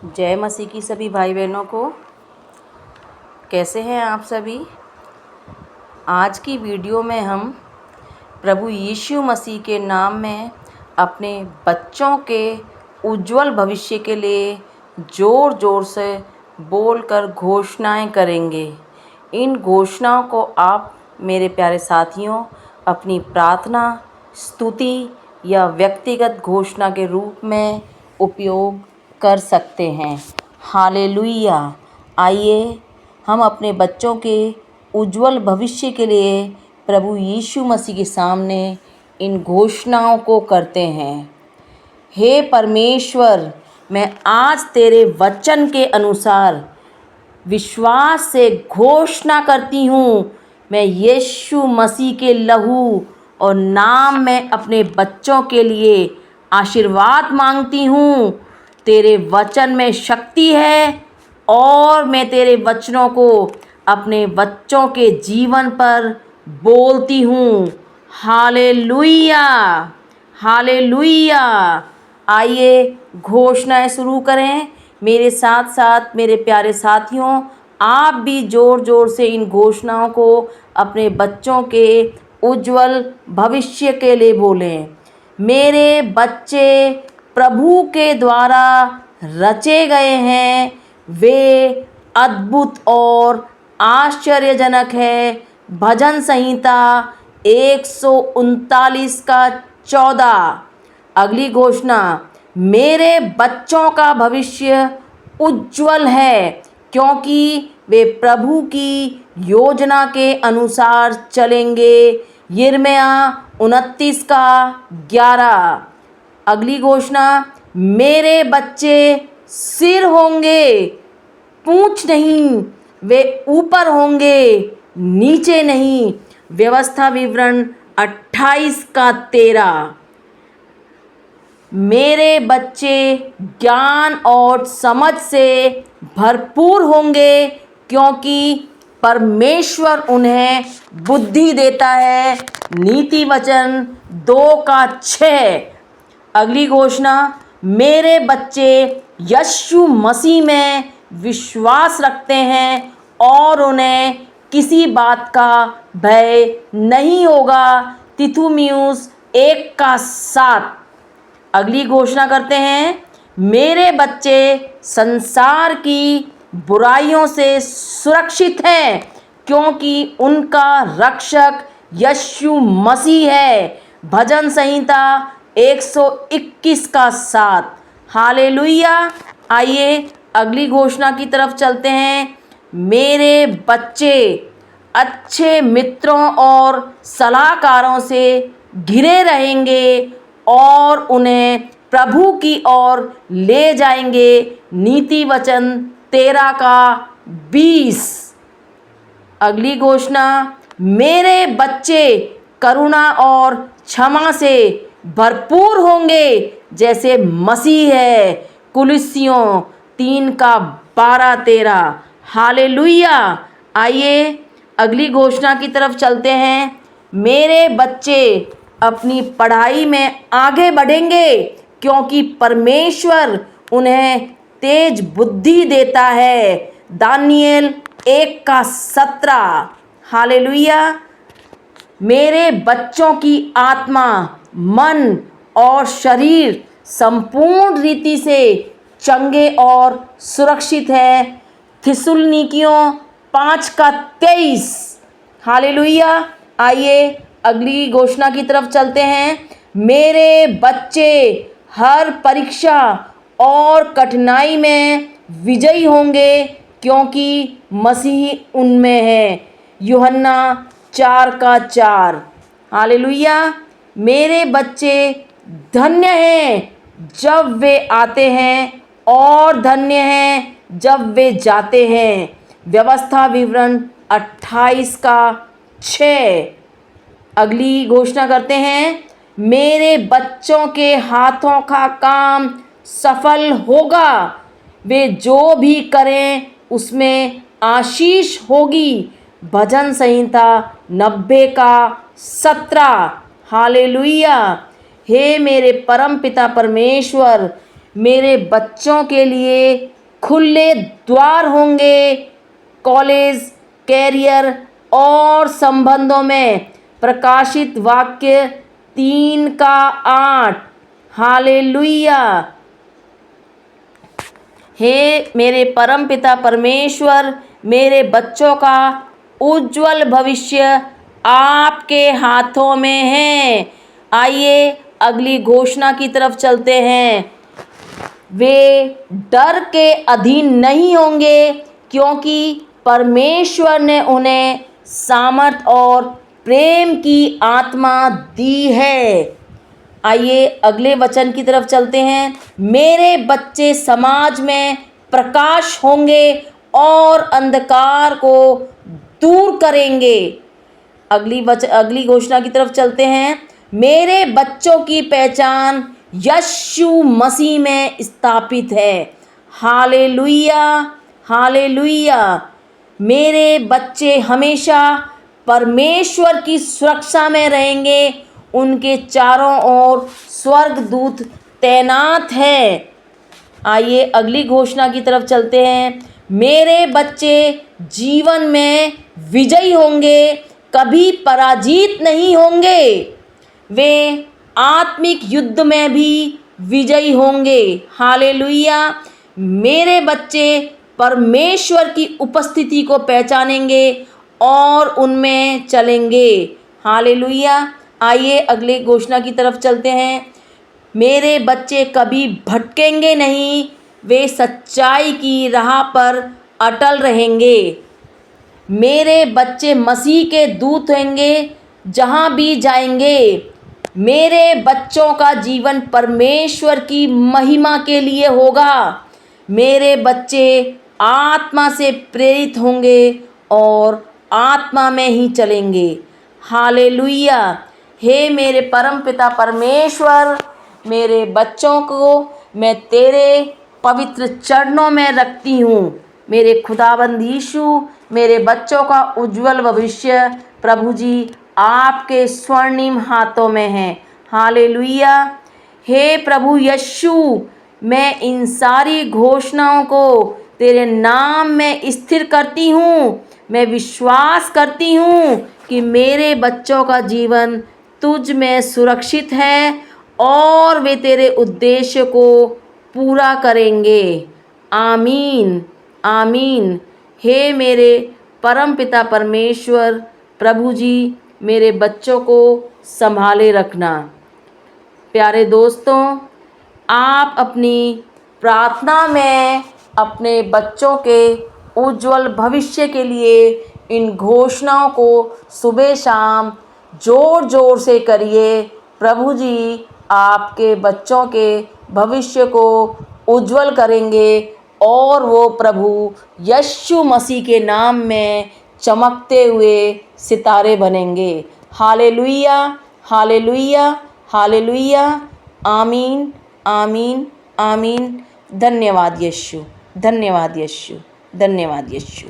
जय मसीह की सभी भाई बहनों को। कैसे हैं आप सभी। आज की वीडियो में हम प्रभु यीशु मसीह के नाम में अपने बच्चों के उज्जवल भविष्य के लिए ज़ोर ज़ोर से बोलकर घोषणाएं करेंगे। इन घोषणाओं को आप मेरे प्यारे साथियों अपनी प्रार्थना, स्तुति या व्यक्तिगत घोषणा के रूप में उपयोग कर सकते हैं। हालेलुया। आइए हम अपने बच्चों के उज्जवल भविष्य के लिए प्रभु यीशु मसीह के सामने इन घोषणाओं को करते हैं। हे परमेश्वर, मैं आज तेरे वचन के अनुसार विश्वास से घोषणा करती हूँ, मैं यीशु मसीह के लहू और नाम में अपने बच्चों के लिए आशीर्वाद मांगती हूँ। तेरे वचन में शक्ति है और मैं तेरे वचनों को अपने बच्चों के जीवन पर बोलती हूँ। Hallelujah, hallelujah. आइए घोषणाएं शुरू करें। मेरे साथ साथ मेरे प्यारे साथियों, आप भी ज़ोर ज़ोर से इन घोषणाओं को अपने बच्चों के उज्जवल भविष्य के लिए बोलें। मेरे बच्चे प्रभु के द्वारा रचे गए हैं, वे अद्भुत और आश्चर्यजनक है। भजन संहिता 139 का 14। अगली घोषणा, मेरे बच्चों का भविष्य उज्जवल है क्योंकि वे प्रभु की योजना के अनुसार चलेंगे। यिर्मया 29 का 11। अगली घोषणा, मेरे बच्चे सिर होंगे, पूंछ नहीं, वे ऊपर होंगे, नीचे नहीं। व्यवस्था विवरण 28 का 13। मेरे बच्चे ज्ञान और समझ से भरपूर होंगे क्योंकि परमेश्वर उन्हें बुद्धि देता है। नीति वचन 2 का 6। अगली घोषणा, मेरे बच्चे यीशु मसीह में विश्वास रखते हैं और उन्हें किसी बात का भय नहीं होगा। तितुमियुस 1 का 7। अगली घोषणा करते हैं, मेरे बच्चे संसार की बुराइयों से सुरक्षित हैं क्योंकि उनका रक्षक यीशु मसीह है। भजन संहिता 121 का 7। हालेलुया। आइए अगली घोषणा की तरफ चलते हैं। मेरे बच्चे अच्छे मित्रों और सलाहकारों से घिरे रहेंगे और उन्हें प्रभु की ओर ले जाएंगे। नीति वचन 13 का 20। अगली घोषणा, मेरे बच्चे करुणा और क्षमा से भरपूर होंगे जैसे मसीह है। कुलुस्सियों 3 का 12-13। हालेलुया। आइए अगली घोषणा की तरफ चलते हैं। मेरे बच्चे अपनी पढ़ाई में आगे बढ़ेंगे क्योंकि परमेश्वर उन्हें तेज बुद्धि देता है। दानियेल 1 का 17। हालेलुया। मेरे बच्चों की आत्मा, मन और शरीर संपूर्ण रीति से चंगे और सुरक्षित है। थिस्सलुनीकियों 5 का 23। हालेलुया। आइए अगली घोषणा की तरफ चलते हैं। मेरे बच्चे हर परीक्षा और कठिनाई में विजयी होंगे क्योंकि मसीह उनमें है। यूहन्ना 4 का 4। हालेलुया। मेरे बच्चे धन्य हैं जब वे आते हैं और धन्य हैं जब वे जाते हैं। व्यवस्था विवरण 28 का 6। अगली घोषणा करते हैं, मेरे बच्चों के हाथों का काम सफल होगा, वे जो भी करें उसमें आशीष होगी। भजन संहिता 90 का 17। हालेलुया। हे मेरे परम पिता परमेश्वर, मेरे बच्चों के लिए खुले द्वार होंगे। कॉलेज, कैरियर और संबंधों में प्रकाशित वाक्य 3:8। हालेलुया। हे मेरे परमपिता परमेश्वर, मेरे बच्चों का उज्जवल भविष्य आपके हाथों में है। आइए अगली घोषणा की तरफ चलते हैं। वे डर के अधीन नहीं होंगे, क्योंकि परमेश्वर ने उन्हें सामर्थ और प्रेम की आत्मा दी है। आइए अगले वचन की तरफ चलते हैं। मेरे बच्चे समाज में प्रकाश होंगे और अंधकार को दूर करेंगे। अगली घोषणा की तरफ चलते हैं। मेरे बच्चों की पहचान यीशु मसीह में स्थापित है। Hallelujah, hallelujah. मेरे बच्चे हमेशा परमेश्वर की सुरक्षा में रहेंगे। उनके चारों ओर स्वर्गदूत तैनात हैं। आइए अगली घोषणा की तरफ चलते हैं। मेरे बच्चे जीवन में विजयी होंगे, कभी पराजित नहीं होंगे। वे आत्मिक युद्ध में भी विजयी होंगे। हालेलुया। मेरे बच्चे परमेश्वर की उपस्थिति को पहचानेंगे और उनमें चलेंगे। हालेलुया। आइए अगले घोषणा की तरफ चलते हैं। मेरे बच्चे कभी भटकेंगे नहीं, वे सच्चाई की राह पर अटल रहेंगे। मेरे बच्चे मसीह के दूत होंगे जहाँ भी जाएंगे। मेरे बच्चों का जीवन परमेश्वर की महिमा के लिए होगा। मेरे बच्चे आत्मा से प्रेरित होंगे और आत्मा में ही चलेंगे। हालेलुया। हे मेरे परमपिता परमेश्वर, मेरे बच्चों को मैं तेरे पवित्र चरणों में रखती हूँ। मेरे खुदाबंद यीशु, मेरे बच्चों का उज्जवल भविष्य प्रभु जी आपके स्वर्णिम हाथों में है। हालेलुया। हे प्रभु यीशु, मैं इन सारी घोषणाओं को तेरे नाम में स्थिर करती हूँ। मैं विश्वास करती हूँ कि मेरे बच्चों का जीवन तुझ में सुरक्षित है और वे तेरे उद्देश्य को पूरा करेंगे। आमीन, आमीन। हे मेरे परमपिता परमेश्वर प्रभु जी, मेरे बच्चों को संभाले रखना। प्यारे दोस्तों, आप अपनी प्रार्थना में अपने बच्चों के उज्जवल भविष्य के लिए इन घोषणाओं को सुबह शाम ज़ोर ज़ोर से करिए। प्रभु जी आपके बच्चों के भविष्य को उज्जवल करेंगे और वो प्रभु यीशु मसीह के नाम में चमकते हुए सितारे बनेंगे। Hallelujah, hallelujah, hallelujah. आमीन, आमीन, आमीन। धन्यवाद यीशु, धन्यवाद यीशु, धन्यवाद यीशु।